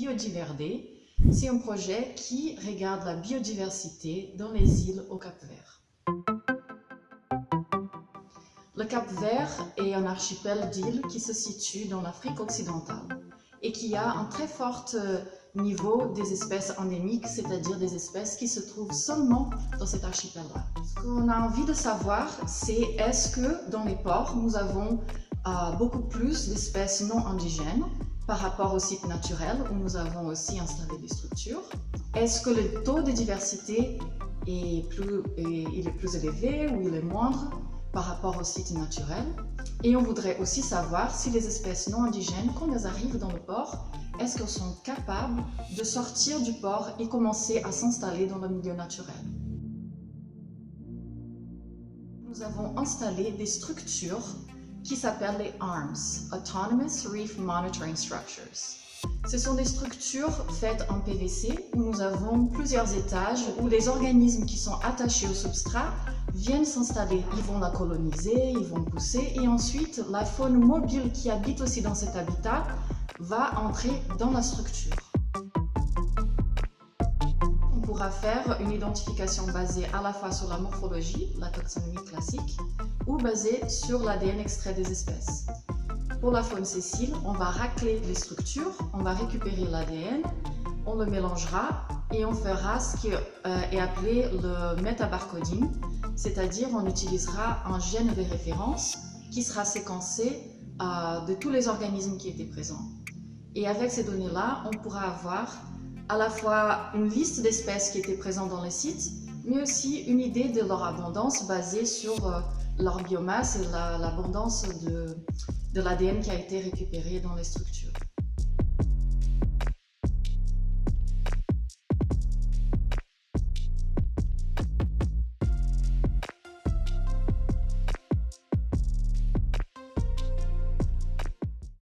Biodiverde. C'est un projet qui regarde la biodiversité dans les îles au Cap-Vert. Le Cap-Vert est un archipel d'îles qui se situe dans l'Afrique occidentale et qui a un très fort niveau des espèces endémiques, c'est-à-dire des espèces qui se trouvent seulement dans cet archipel-là. Ce qu'on a envie de savoir, c'est est-ce que dans les ports, nous avons beaucoup plus d'espèces non indigènes par rapport aux sites naturels où nous avons aussi installé des structures. Est-ce que le taux de diversité est plus élevé ou il est moindre par rapport aux sites naturels? Et on voudrait aussi savoir si les espèces non indigènes, quand elles arrivent dans le port, est-ce qu'elles sont capables de sortir du port et commencer à s'installer dans le milieu naturel? Nous avons installé des structures qui s'appellent les ARMS, Autonomous Reef Monitoring Structures. Ce sont des structures faites en PVC où nous avons plusieurs étages où les organismes qui sont attachés au substrat viennent s'installer. Ils vont la coloniser, ils vont pousser et ensuite la faune mobile qui habite aussi dans cet habitat va entrer dans la structure. On pourra faire une identification basée à la fois sur la morphologie, la taxonomie classique, ou basée sur l'ADN extrait des espèces. Pour la faune sessile, on va racler les structures, on va récupérer l'ADN, on le mélangera et on fera ce qui est appelé le metabarcoding, c'est-à-dire on utilisera un gène de référence qui sera séquencé de tous les organismes qui étaient présents. Et avec ces données-là, on pourra avoir à la fois une liste d'espèces qui étaient présentes dans les sites, mais aussi une idée de leur abondance basée sur leur biomasse et l'abondance de l'ADN qui a été récupéré dans les structures.